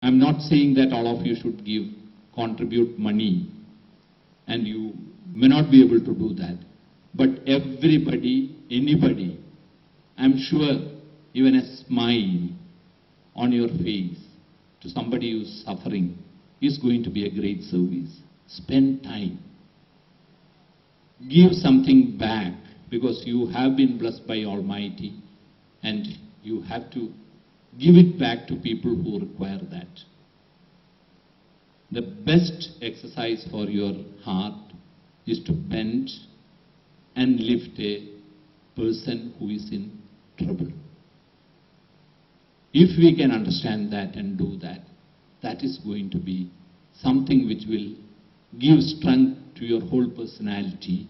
I'm not saying that all of you should contribute money, and you may not be able to do that. But everybody, anybody, I'm sure even a smile on your face to somebody who's suffering is going to be a great service. Spend time. Give something back, because you have been blessed by Almighty, and you have to give it back to people who require that. The best exercise for your heart is to bend and lift a person who is in trouble. If we can understand that and do that, that is going to be something which will give strength to your whole personality,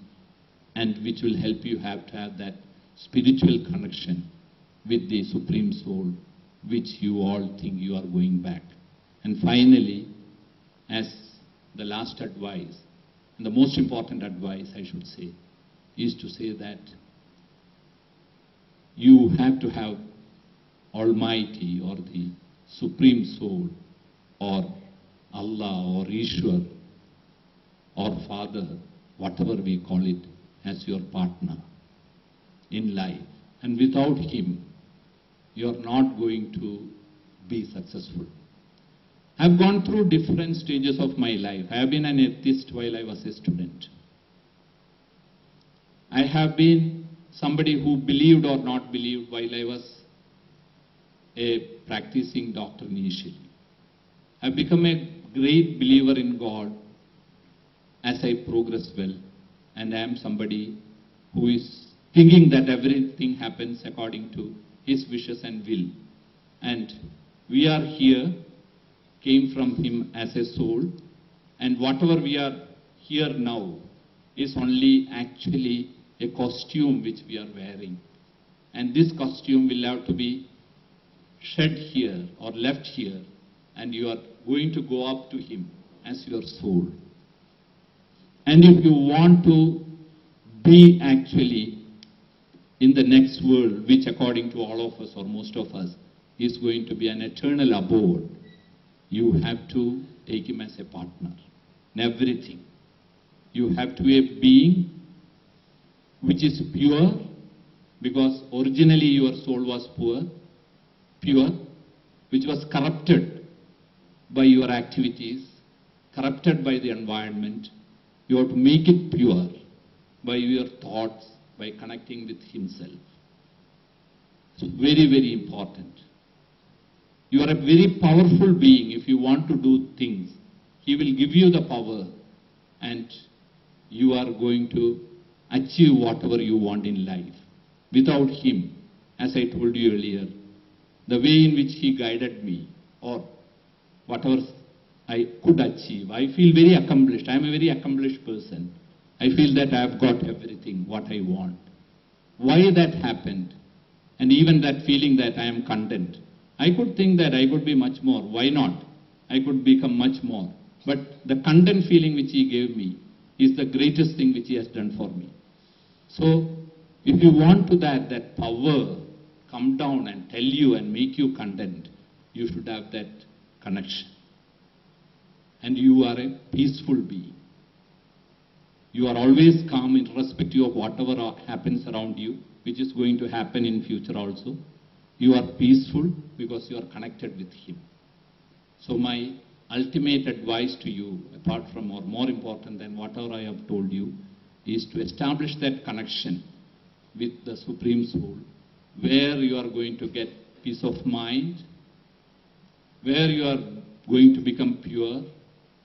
and which will help you to have that spiritual connection with the Supreme Soul, which you all think you are going back. And finally, as the last advice, and the most important advice I should say, is to say that you have to have Almighty or the Supreme Soul or Allah or Ishwar or Father, whatever we call it, as your partner in life. And without Him, you're not going to be successful. I've gone through different stages of my life. I have been an atheist while I was a student. I have been somebody who believed or not believed while I was a practicing doctor initially. I've become a great believer in God as I progress well, and I am somebody who is thinking that everything happens according to His wishes and will. And we are here, came from Him as a soul, and whatever we are here now is only actually a costume which we are wearing. And this costume will have to be shed here or left here, and you are going to go up to Him as your soul. And if you want to be actually in the next world, which according to all of us or most of us is going to be an eternal abode, you have to take Him as a partner in everything. You have to be a being which is pure, because originally your soul was pure, which was corrupted by your activities, corrupted by the environment. You have to make it pure by your thoughts, by connecting with Himself. It's very, very important. You are a very powerful being. If you want to do things, He will give you the power, and you are going to achieve whatever you want in life. Without Him, as I told you earlier, the way in which He guided me, or whatever I could achieve, I feel very accomplished. I am a very accomplished person. I feel that I have got everything what I want. Why that happened? And even that feeling that I am content. I could think that I could be much more. Why not? I could become much more. But the content feeling which He gave me is the greatest thing which He has done for me. So, if you want to that power come down and tell you and make you content, you should have that connection. And you are a peaceful being. You are always calm irrespective of whatever happens around you, which is going to happen in future also. You are peaceful because you are connected with Him. So my ultimate advice to you, apart from or more important than whatever I have told you, is to establish that connection with the Supreme Soul, where you are going to get peace of mind, where you are going to become pure,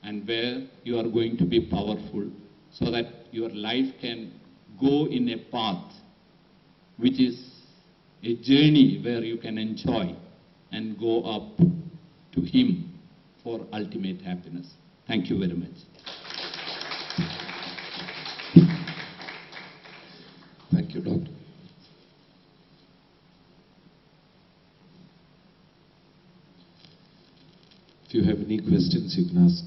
and where you are going to be powerful, so that your life can go in a path which is a journey where you can enjoy and go up to Him for ultimate happiness. Thank you very much. Thank you, Doctor. If you have any questions, you can ask.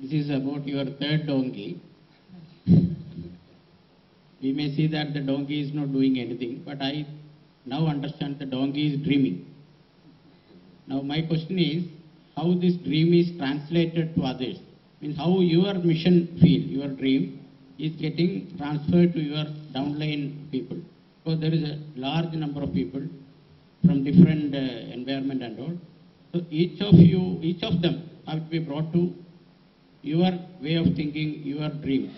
This is about your third donkey. We may see that the donkey is not doing anything, but I now understand the donkey is dreaming. Now my question is, how this dream is translated to others? Means how your mission field, your dream, is getting transferred to your downline people. Because there is a large number of people from different environment and all. So each of them have to be brought to your way of thinking, your dream.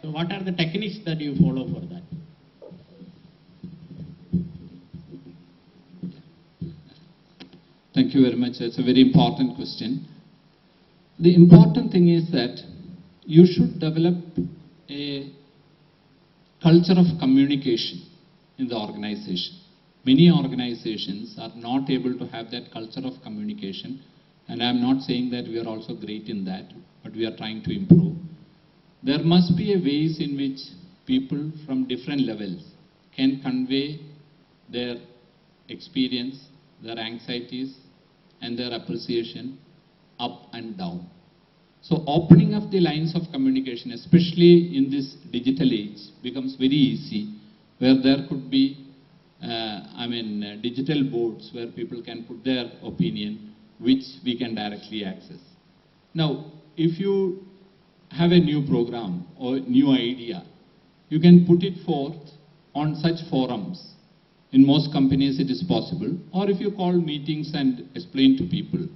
So what are the techniques that you follow for that? Thank you very much. That's a very important question. The important thing is that you should develop a culture of communication in the organization. Many organizations are not able to have that culture of communication, and I'm not saying that we are also great in that, but we are trying to improve. There must be a ways in which people from different levels can convey their experience, their anxieties, and their appreciation up and down. So opening up the lines of communication, especially in this digital age, becomes very easy, where there could be digital boards where people can put their opinion, which we can directly access. Now, if you have a new program or new idea, you can put it forth on such forums. In most companies it is possible, or if you call meetings and explain to people,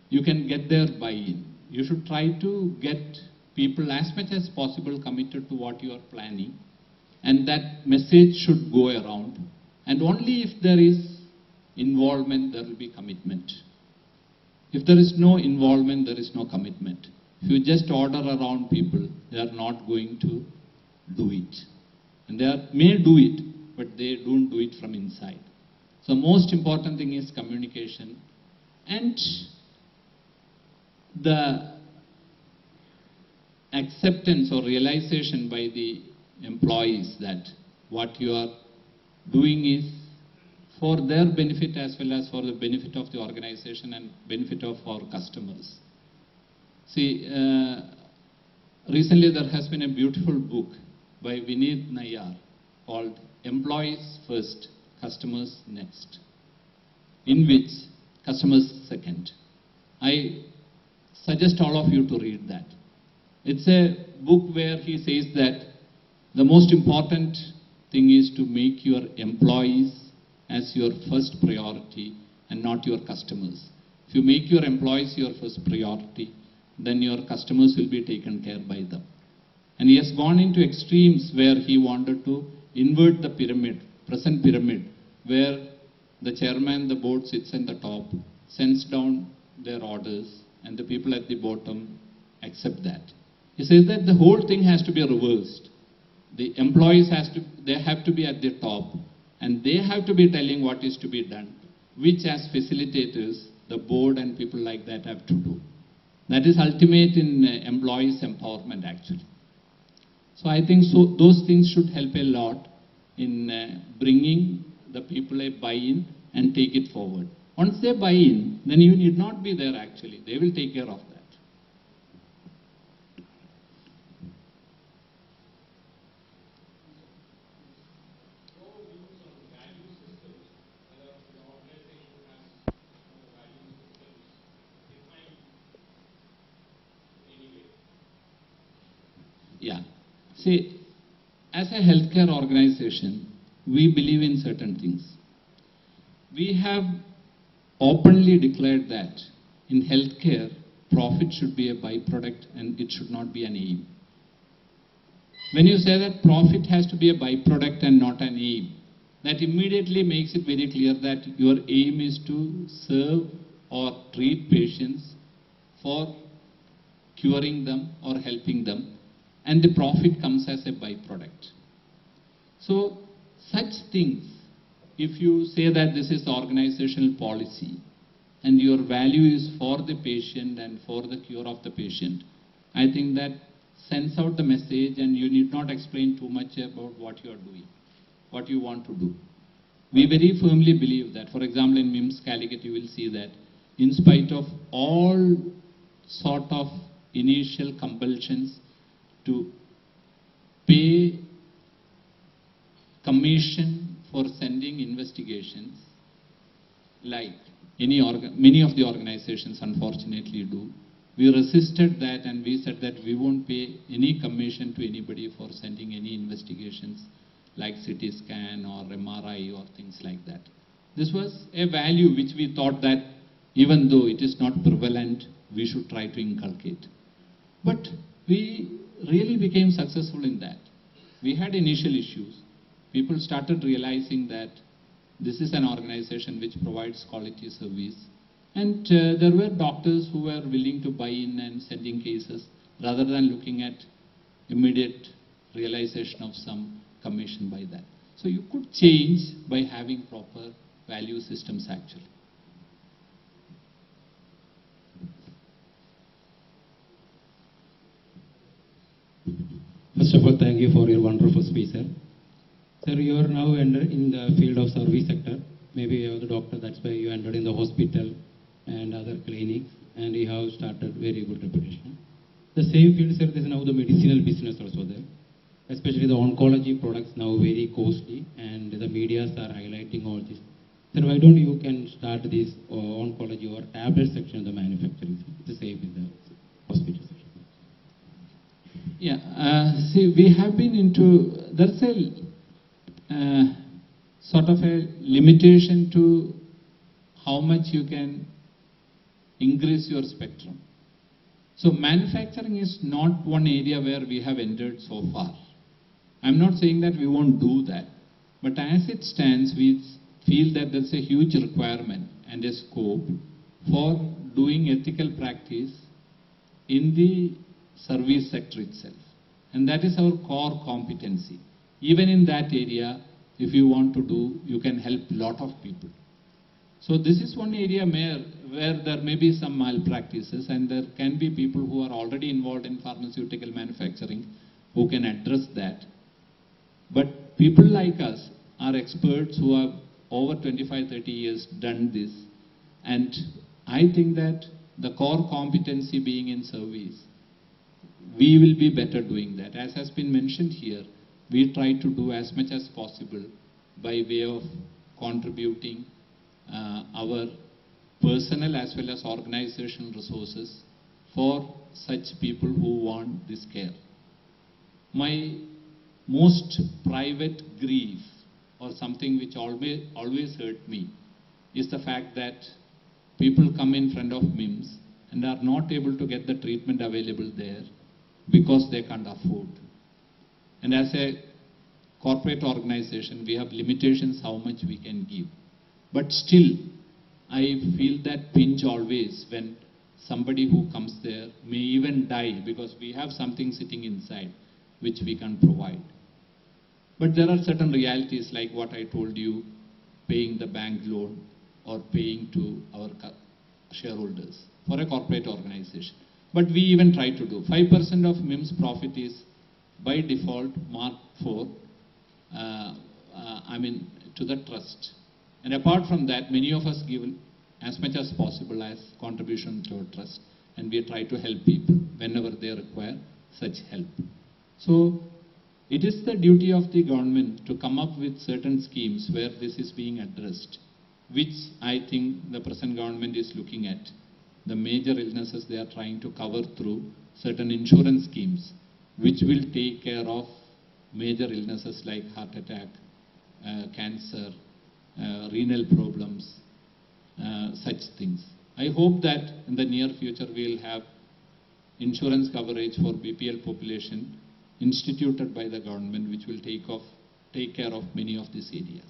you can get their buy-in. You should try to get people as much as possible committed to what you are planning, and that message should go around. And only if there is involvement, there will be commitment. If there is no involvement, there is no commitment. If you just order around people, they are not going to do it. And they may do it, but they don't do it from inside. So most important thing is communication, and the acceptance or realization by the employees that what you are doing is for their benefit as well as for the benefit of the organization and benefit of our customers. See, recently there has been a beautiful book by Vineet Nayar called Employees First, Customers Next, in which customers second. I suggest all of you to read that. It's a book where he says that the most important thing is to make your employees as your first priority and not your customers. If you make your employees your first priority, then your customers will be taken care by them. And he has gone into extremes where he wanted to invert the pyramid, present pyramid, where the chairman, the board sits at the top, sends down their orders, and the people at the bottom accept that. He says that the whole thing has to be reversed. The employees they have to be at the top, and they have to be telling what is to be done, which as facilitators, the board and people like that have to do. That is ultimate in employees' empowerment actually. So I think those things should help a lot in bringing the people a buy-in and take it forward. Once they buy in, then you need not be there actually. They will take care of that. Yeah. See, as a healthcare organization, we believe in certain things. We have openly declared that in healthcare, profit should be a byproduct and it should not be an aim. When you say that profit has to be a byproduct and not an aim, that immediately makes it very clear that your aim is to serve or treat patients for curing them or helping them, and the profit comes as a byproduct. So such things, if you say that this is organizational policy and your value is for the patient and for the cure of the patient, I think that sends out the message, and you need not explain too much about what you are doing, what you want to do. We very firmly believe that, for example, in MIMS Calicut, you will see that in spite of all sort of initial compulsions to pay commission for sending investigations, like many of the organizations unfortunately do. We resisted that and we said that we won't pay any commission to anybody for sending any investigations like CT scan or MRI or things like that. This was a value which we thought that even though it is not prevalent, we should try to inculcate. But we really became successful in that. We had initial issues. People started realizing that this is an organization which provides quality service. And there were doctors who were willing to buy in and sending cases rather than looking at immediate realization of some commission by that. So you could change by having proper value systems actually. First of all, thank you for your wonderful speech, sir. Sir, you are now entered in the field of service sector. Maybe you are the doctor, that's why you entered in the hospital and other clinics, and you have started very good reputation. The same field, sir, there is now the medicinal business also there. Especially the oncology products now very costly, and the medias are highlighting all this. Sir, why don't you can start this oncology or tablet section of the manufacturing? It's the same in the hospital section. Yeah, see, we have been into, there's a sort of a limitation to how much you can increase your spectrum. So manufacturing is not one area where we have entered so far. I'm not saying that we won't do that, but as it stands, we feel that there's a huge requirement and a scope for doing ethical practice in the service sector itself. And that is our core competency. Even in that area, if you want to do, you can help a lot of people. So this is one area where there may be some malpractices, and there can be people who are already involved in pharmaceutical manufacturing who can address that. But people like us are experts who have over 25-30 years done this. And I think that the core competency being in service, we will be better doing that. As has been mentioned here, we try to do as much as possible by way of contributing our personal as well as organizational resources for such people who want this care. My most private grief, or something which always hurt me, is the fact that people come in front of MIMS and are not able to get the treatment available there because they can't afford. And as a corporate organization, we have limitations how much we can give. But still, I feel that pinch always when somebody who comes there may even die because we have something sitting inside which we can provide. But there are certain realities like what I told you, paying the bank loan or paying to our shareholders for a corporate organization. But we even try to do. 5% of MIMS profit is by default marked for, to the trust. And apart from that, many of us give as much as possible as contribution to our trust, and we try to help people whenever they require such help. So it is the duty of the government to come up with certain schemes where this is being addressed, which I think the present government is looking at. The major illnesses they are trying to cover through certain insurance schemes, which will take care of major illnesses like heart attack, cancer, renal problems, such things. I hope that in the near future we will have insurance coverage for BPL population instituted by the government, which will take care of many of these areas.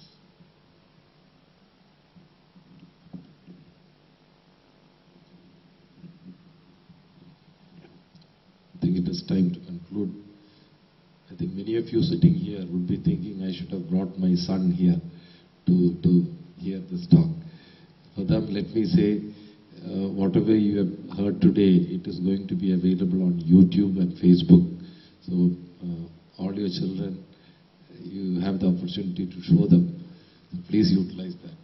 I think it is time to conclude. I think many of you sitting here would be thinking I should have brought my son here to hear this talk. For them, let me say, whatever you have heard today, it is going to be available on YouTube and Facebook. So all your children, you have the opportunity to show them. So please utilize that.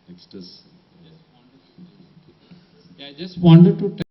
Next is... I just wanted to